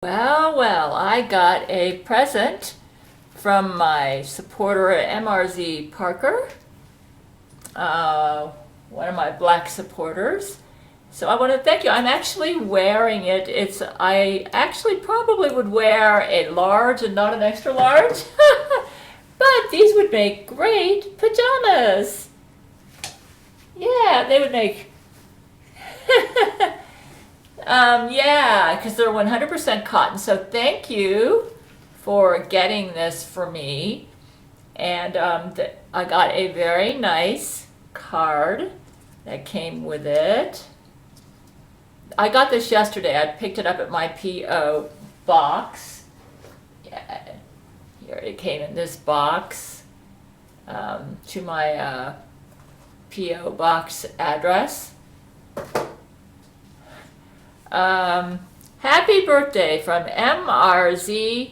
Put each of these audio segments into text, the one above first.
Well, I got a present from my supporter at MrzParker, uh, one of my black supporters. So I want to thank you. I'm actually wearing it. I actually probably would wear a large and not an extra large, but these would make great pajamas. Yeah, they would make. Yeah, because they're 100% cotton. So thank you for getting this for me. And I got a very nice card that came with it. I got this yesterday. I picked it up at my P.O. box. Yeah, here it came in this box to my P.O. box address. Happy birthday from MrzParker.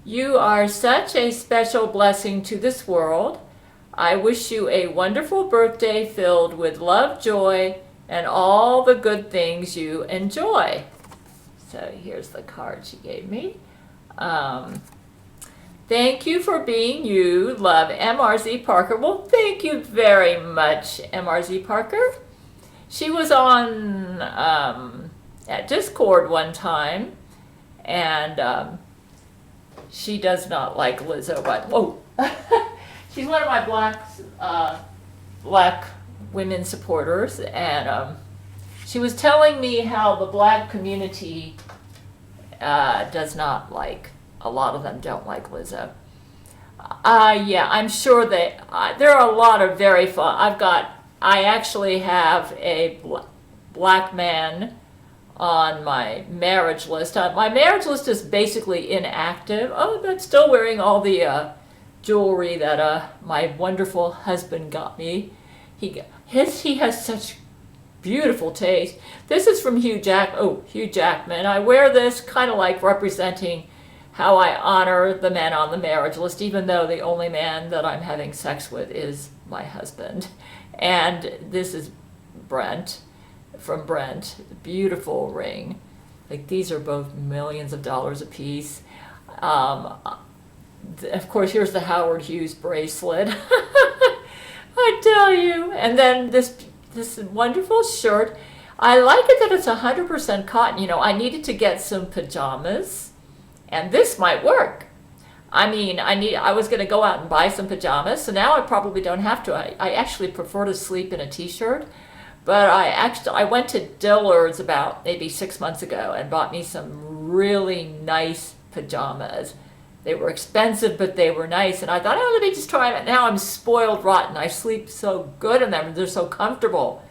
You are such a special blessing to this world. I wish you a wonderful birthday filled with love, joy, and all the good things you enjoy. So here's the card she gave me. Thank you for being you. Love, MrzParker. Well, thank you very much, MrzParker. She was on at Chord one time, and she does not like Lizzo, but whoa, she's one of my black women supporters, and she was telling me how the black community does not like, a lot of them don't like Lizzo. Yeah, I'm sure that there are a lot of very fun. I actually have a black man on my marriage list. My marriage list is basically inactive. Oh, but still wearing all the jewelry that my wonderful husband got me. He has such beautiful taste. This is from Hugh Jackman. I wear this kind of like representing how I honor the men on the marriage list, even though the only man that I'm having sex with is my husband. And this is Brent, from Brent, beautiful ring. Like, these are both millions of dollars a piece. Of course, here's the Howard Hughes bracelet. I tell you. And then this wonderful shirt. I like it that it's 100% cotton. You know, I needed to get some pajamas, and this might work. I mean, I was going to go out and buy some pajamas, so now I probably don't have to. I actually prefer to sleep in a t-shirt, but I went to Dillard's about maybe 6 months ago and bought me some really nice pajamas. They were expensive, but they were nice, and I thought, oh, let me just try it. Now I'm spoiled rotten. I sleep so good in them. They're so comfortable.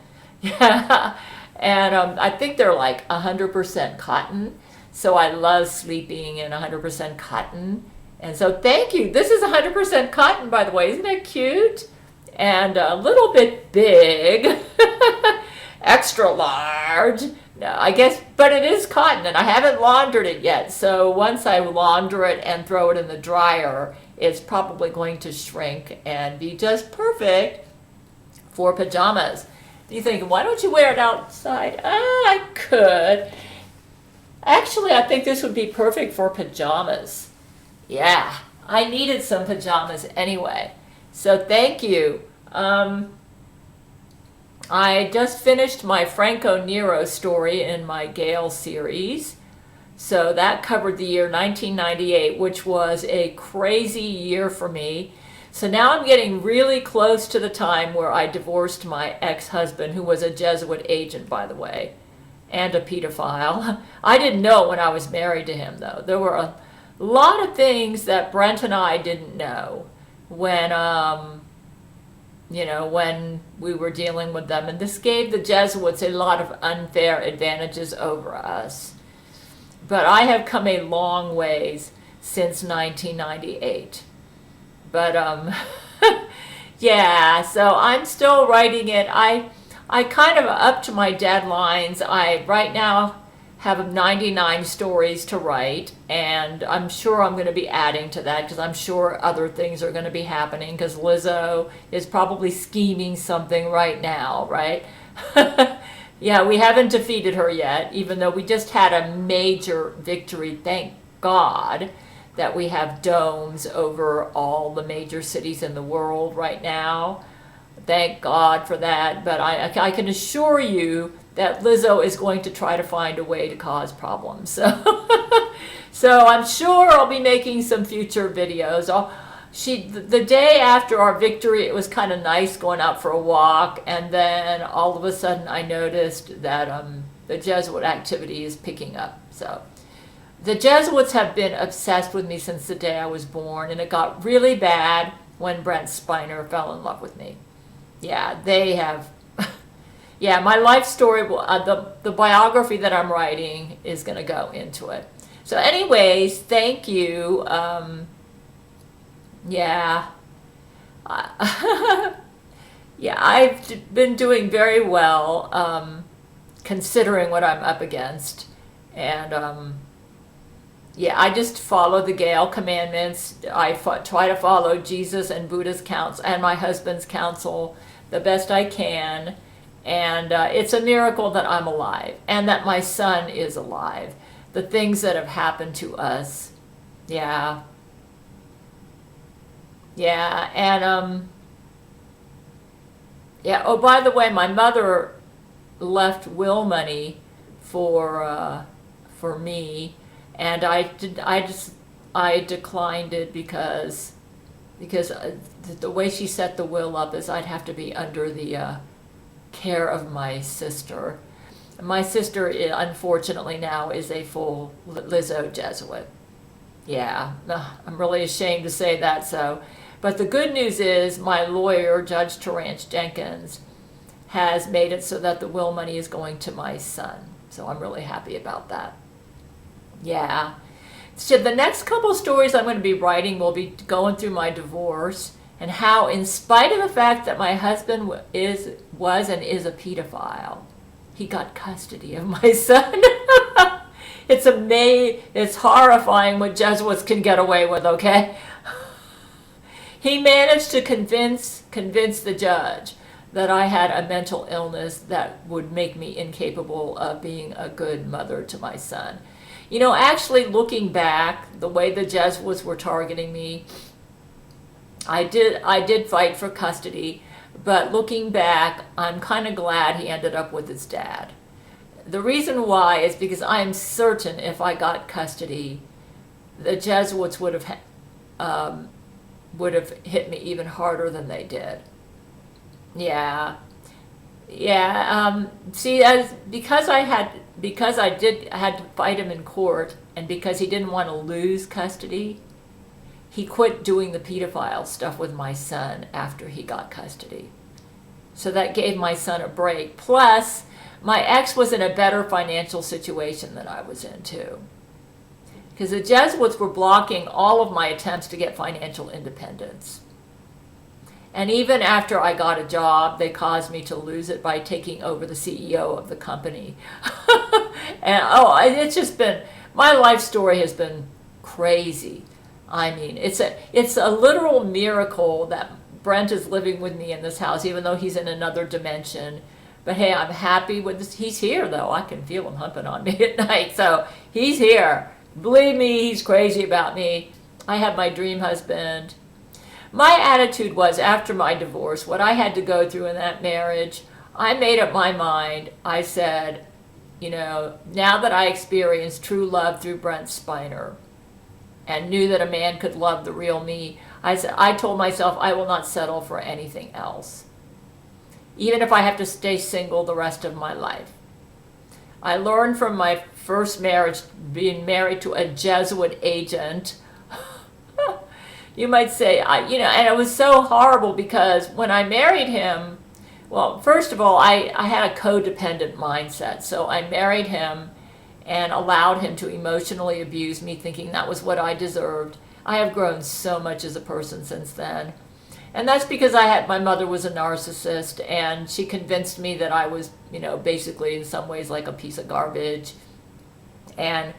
Yeah, and I think they're like 100% cotton, so I love sleeping in 100% cotton. And so thank you. This is 100% cotton, by the way. Isn't that cute? And a little bit big, extra large. No, I guess, but it is cotton, and I haven't laundered it yet. So once I launder it and throw it in the dryer, it's probably going to shrink and be just perfect for pajamas. You think, why don't you wear it outside? I could. Actually, I think this would be perfect for pajamas. Yeah, I needed some pajamas anyway. So thank you. I just finished my Franco Nero story in my Gail series. So that covered the year 1998, which was a crazy year for me. So now I'm getting really close to the time where I divorced my ex-husband, who was a Jesuit agent, by the way, and a pedophile. I didn't know when I was married to him, though. There were a lot of things that Brent and I didn't know when when we were dealing with them, and this gave the Jesuits a lot of unfair advantages over us. But I have come a long ways since 1998. But yeah, so I'm still writing it. I kind of up to my deadlines. I right now have 99 stories to write, and I'm sure I'm going to be adding to that because I'm sure other things are going to be happening because Lizzo is probably scheming something right now, right? Yeah, we haven't defeated her yet, even though we just had a major victory. Thank God that we have domes over all the major cities in the world right now. Thank God for that. But I can assure you that Lizzo is going to try to find a way to cause problems. So I'm sure I'll be making some future videos. The day after our victory, it was kind of nice going out for a walk, and then all of a sudden I noticed that the Jesuit activity is picking up. So the Jesuits have been obsessed with me since the day I was born, and it got really bad when Brent Spiner fell in love with me. Yeah, they have. Yeah, my life story, the biography that I'm writing is going to go into it. So anyways, thank you. Yeah. Yeah, I've been doing very well, considering what I'm up against. And yeah, I just follow the Gail commandments. I try to follow Jesus and Buddha's counsel and my husband's counsel the best I can. And it's a miracle that I'm alive and that my son is alive. The things that have happened to us. Yeah. Yeah, and yeah, oh, by the way, my mother left will money for me, and I declined it because the way she set the will up is I'd have to be under the care of my sister. My sister, unfortunately, now is a full Lizzo Jesuit. Yeah, I'm really ashamed to say that. But the good news is my lawyer, Judge Terrance Jenkins, has made it so that the will money is going to my son. So I'm really happy about that. Yeah. So the next couple of stories I'm going to be writing will be going through my divorce and how, in spite of the fact that my husband was and is a pedophile, he got custody of my son. It's horrifying what Jesuits can get away with, okay? He managed to convince the judge that I had a mental illness that would make me incapable of being a good mother to my son. You know, actually looking back, the way the Jesuits were targeting me, I did fight for custody, but looking back, I'm kind of glad he ended up with his dad. The reason why is because I'm certain if I got custody, the Jesuits would have hit me even harder than they did. Yeah. See, because I had to fight him in court, and because he didn't want to lose custody, he quit doing the pedophile stuff with my son after he got custody. So that gave my son a break. Plus, my ex was in a better financial situation than I was in too. Because the Jesuits were blocking all of my attempts to get financial independence. And even after I got a job, they caused me to lose it by taking over the CEO of the company. And it's just been, my life story has been crazy. I mean, it's a literal miracle that Brent is living with me in this house, even though he's in another dimension. But hey, I'm happy with this. He's here, though. I can feel him humping on me at night. So he's here. Believe me, he's crazy about me. I have my dream husband. My attitude was, after my divorce, what I had to go through in that marriage, I made up my mind. I said, you know, now that I experienced true love through Brent Spiner and knew that a man could love the real me, I told myself I will not settle for anything else, even if I have to stay single the rest of my life. I learned from my first marriage, being married to a Jesuit agent, you might say, and it was so horrible because when I married him, well, first of all, I had a codependent mindset. So I married him and allowed him to emotionally abuse me, thinking that was what I deserved. I have grown so much as a person since then. And that's because my mother was a narcissist, and she convinced me that I was, basically in some ways like a piece of garbage. And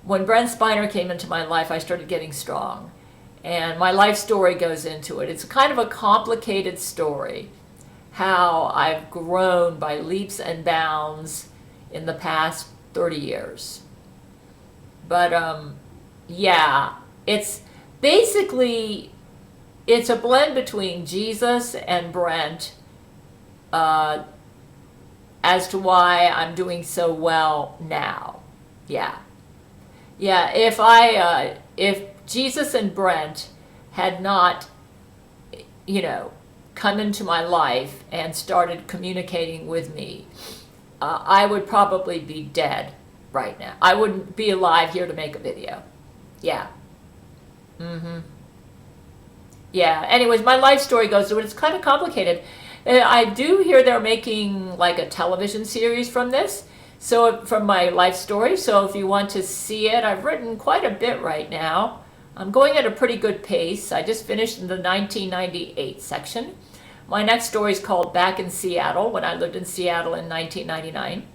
when Brent Spiner came into my life, I started getting strong. And my life story goes into it. It's kind of a complicated story. how I've grown by leaps and bounds in the past 30 years. But yeah, it's basically, it's a blend between Jesus and Brent as to why I'm doing so well now. Yeah. Yeah, if Jesus and Brent had not, come into my life and started communicating with me, I would probably be dead right now. I wouldn't be alive here to make a video. Yeah. Yeah, anyways, my life story goes through it. It's kind of complicated. I do hear they're making like a television series from this, so from my life story. So if you want to see it, I've written quite a bit right now. I'm going at a pretty good pace. I just finished in the 1998 section. My next story is called Back in Seattle, when I lived in Seattle in 1999.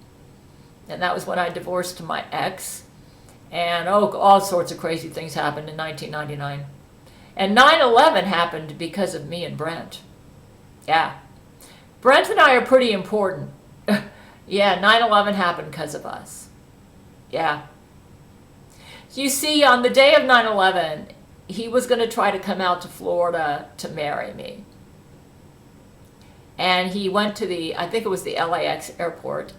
And that was when I divorced my ex. And all sorts of crazy things happened in 1999. And 9/11 happened because of me and Brent. Yeah. Brent and I are pretty important. Yeah, 9/11 happened because of us. Yeah. You see, on the day of 9/11, he was going to try to come out to Florida to marry me. And he went to I think it was the LAX airport,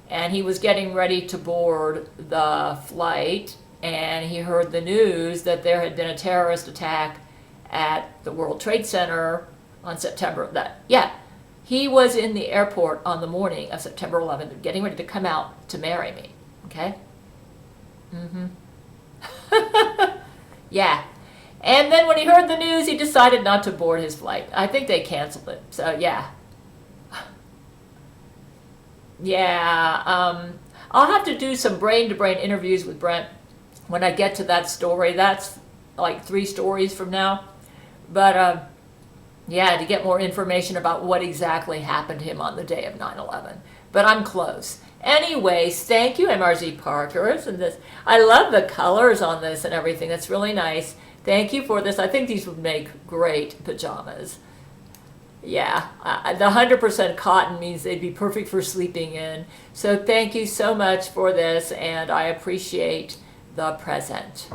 and he was getting ready to board the flight, and he heard the news that there had been a terrorist attack at the World Trade Center on September. He was in the airport on the morning of September 11th, getting ready to come out to marry me. Okay? Yeah. And then when he heard the news, he decided not to board his flight. I think they canceled it. So, yeah. Yeah. I'll have to do some brain-to-brain interviews with Brent when I get to that story. That's like 3 stories from now. But, yeah, to get more information about what exactly happened to him on the day of 9/11. But I'm close. Anyways, thank you, MrzParker. And this, I love the colors on this and everything. That's really nice. Thank you for this. I think these would make great pajamas. Yeah, the 100% cotton means they'd be perfect for sleeping in. So thank you so much for this, and I appreciate the present.